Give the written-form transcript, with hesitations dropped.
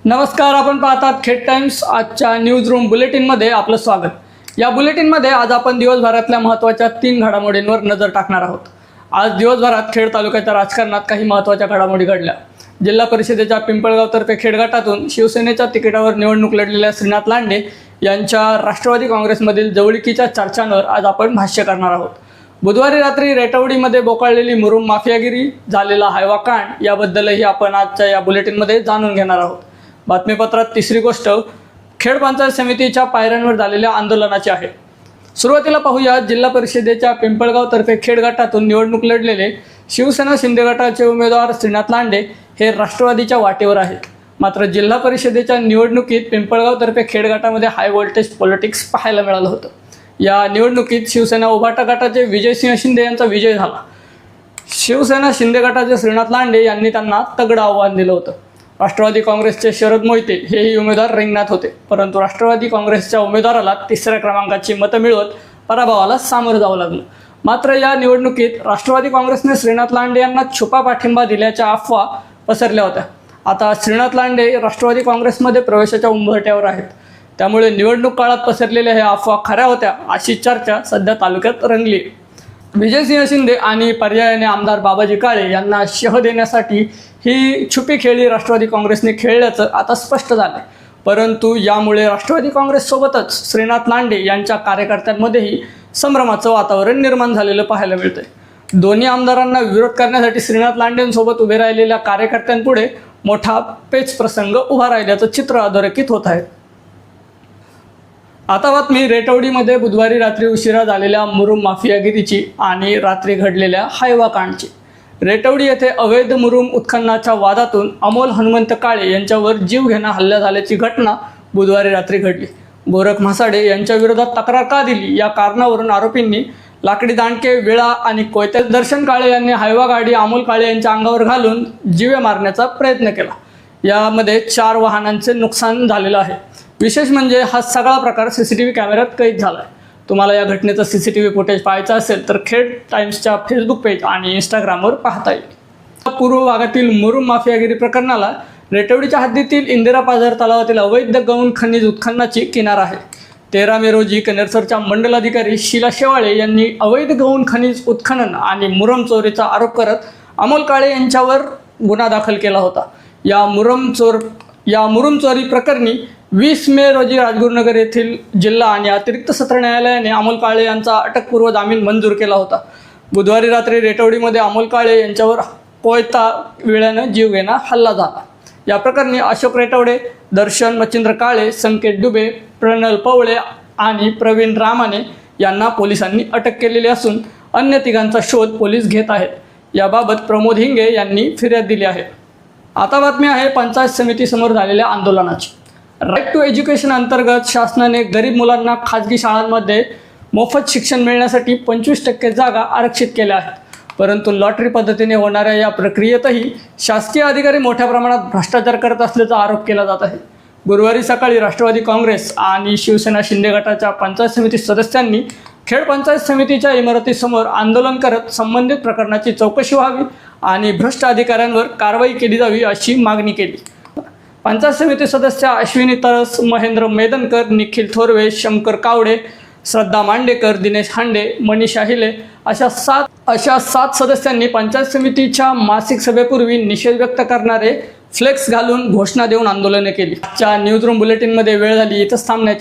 नमस्कार, आपण पाहतात खेड टाइम्स. आजच्या न्यूज रूम बुलेटिनमध्ये आपलं स्वागत. या बुलेटिनमध्ये आज आपण दिवसभरातल्या महत्त्वाच्या 3 घडामोडींवर नजर टाकणार आहोत. आज दिवसभरात खेड तालुक्याच्या राजकारणात काही महत्त्वाच्या घडामोडी घडल्या. जिल्हा परिषदेच्या पिंपळगावतर्फे खेड गटातून शिवसेनेच्या तिकिटावर निवडणूक लढलेल्या श्रीनाथ लांडे यांच्या राष्ट्रवादी काँग्रेसमधील जवळीकीच्या चर्चांवर आज आपण भाष्य करणार आहोत. बुधवारी रात्री रेटवडीमध्ये बोकाळलेली मुरुम माफियागिरी, झालेला हायवा कांड याबद्दलही आपण आजच्या या बुलेटिनमध्ये जाणून घेणार आहोत. बातमीपत्रात तिसरी गोष्ट खेड पंचायत समितीच्या पायऱ्यांवर झालेल्या आंदोलनाची आहे. सुरुवातीला पाहूया, जिल्हा परिषदेच्या पिंपळगावतर्फे खेड गटातून निवडणूक लढलेले शिवसेना शिंदे गटाचे उमेदवार श्रीनाथ लांडे हे राष्ट्रवादीच्या वाटेवर आहेत. मात्र जिल्हा परिषदेच्या निवडणुकीत पिंपळगावतर्फे खेड गटामध्ये हाय व्होल्टेज पॉलिटिक्स पाहायला मिळालं होतं. या निवडणुकीत शिवसेना उभाटा गटाचे विजयसिंह शिंदे यांचा विजय झाला. शिवसेना शिंदे गटाचे श्रीनाथ लांडे यांनी त्यांना तगडं आव्हान दिलं होतं. राष्ट्रवादी काँग्रेसचे शरद मोहिते हेही उमेदवार रिंगणात होते, परंतु राष्ट्रवादी काँग्रेसच्या उमेदवाराला 3ऱ्या क्रमांकाची मतं मिळवत पराभवाला सामोरं जावं लागलं. मात्र या निवडणुकीत राष्ट्रवादी काँग्रेसने श्रीनाथ लांडे यांना छुपा पाठिंबा दिल्याच्या अफवा पसरल्या होत्या. आता श्रीनाथ लांडे राष्ट्रवादी काँग्रेसमध्ये प्रवेशाच्या उंबरठ्यावर आहेत. त्यामुळे निवडणूक काळात पसरलेल्या ह्या अफवा खऱ्या होत्या अशी चर्चा सध्या तालुक्यात रंगली. विजयसिंह शिंदे आणि पर्यायाने आमदार बाबाजी काळे यांना शह देण्यासाठी ही छुपी खेळी राष्ट्रवादी काँग्रेसने खेळल्याचं आता स्पष्ट झालं. परंतु यामुळे राष्ट्रवादी काँग्रेससोबतच श्रीनाथ लांडे यांच्या कार्यकर्त्यांमध्येही संभ्रमाचं वातावरण निर्माण झालेलं पाहायला मिळतंय. दोन्ही आमदारांना विरोध करण्यासाठी श्रीनाथ लांडेंसोबत उभे राहिलेल्या कार्यकर्त्यांपुढे मोठा पेच प्रसंग उभा राहिल्याचं चित्र अधोरेखित होत आहे. आता बातमी रेटवडीमध्ये बुधवारी रात्री उशिरा झालेल्या मुरुम माफियागिरीची आणि रात्री घडलेल्या हायवा कांडची. रेटवडी येथे अवैध मुरुम उत्खननाच्या वादातून अमोल हनुमंत काळे यांच्यावर जीवघेणा हल्ला झाल्याची घटना बुधवारी रात्री घडली. गोरख म्हासाडे यांच्या विरोधात तक्रार का दिली या कारणावरून आरोपींनी लाकडी दांडके, विळा आणि कोयत्या. दर्शन काळे यांनी हायवा गाडी अमोल काळे यांच्या अंगावर घालून जीवे मारण्याचा प्रयत्न केला. यामध्ये 4 वाहनांचे नुकसान झालेलं आहे. विशेष म्हणजे हा सगळा प्रकार CCTV कॅमेऱ्यात कैद झाला आहे. तुम्हाला या घटनेचं CCTV फुटेज पाहायचं असेल तर खेड टाइम्सच्या फेसबुक पेज आणि इंस्टाग्रामवर पाहता येईल. पूर्व भागातील मुरुम माफियागिरी प्रकरणाला रेटवडीच्या हद्दीतील इंदिरा पाझर तलावातील अवैध गौण खनिज उत्खननाची किनार आहे. 13 मे रोजी कनेरसरच्या मंडल अधिकारी शीला शेवाळे यांनी अवैध गौण खनिज उत्खनन आणि मुरुम चोरीचा आरोप करत अमोल काळे यांच्यावर गुन्हा दाखल केला होता. या मुरुम चोरी प्रकरणी 20 मे रोजी राजगुरुनगर येथील जिल्हा आणि अतिरिक्त सत्र न्यायालयाने अमोल काळे यांचा अटकपूर्व जामीन मंजूर केला होता. बुधवारी रात्री रेटवडीमध्ये अमोल काळे यांच्यावर कोयता, विळ्यानं जीवघेणा हल्ला झाला. या प्रकरणी अशोक रेटवडे, दर्शन मच्छिंद्र काळे, संकेत डुबे, प्रणल पवळे आणि प्रवीण रामाने यांना पोलिसांनी अटक केलेली असून अन्य 3घांचा शोध पोलीस घेत आहेत. याबाबत प्रमोद हिंगे यांनी फिर्याद दिली आहे. आता बातमी आहे पंचायत समितीसमोर झालेल्या आंदोलनाची. राईट टू एज्युकेशन अंतर्गत शासनाने गरीब मुलांना खाजगी शाळांमध्ये मोफत शिक्षण मिळण्यासाठी 25% जागा आरक्षित केल्या आहेत. परंतु लॉटरी पद्धतीने होणाऱ्या या प्रक्रियेतही शासकीय अधिकारी मोठ्या प्रमाणात भ्रष्टाचार करत असल्याचा आरोप केला जात आहे. गुरुवारी सकाळी राष्ट्रवादी काँग्रेस आणि शिवसेना शिंदे गटाच्या पंचायत समिती सदस्यांनी खेड पंचायत समितीच्या इमारतीसमोर आंदोलन करत संबंधित प्रकरणाची चौकशी व्हावी आणि भ्रष्ट अधिकाऱ्यांवर कारवाई केली जावी अशी मागणी केली. पंचायत समिती सदस्य अश्विनी तरस, महेंद्र मेदनकर, निखिल थोरवे, शंकर कावडे, श्रद्धा मांडेकर, दिनेश हांडे, मनीषा हिले अशा सात सदस्यांनी पंचायत समितीच्या मासिक सभेपूर्वी निषेध व्यक्त करणारे फ्लेक्स घालून घोषणा देऊन आंदोलने केली. आजच्या न्यूज रूम बुलेटिनमध्ये वेळ झाली. इथंच थांबण्याची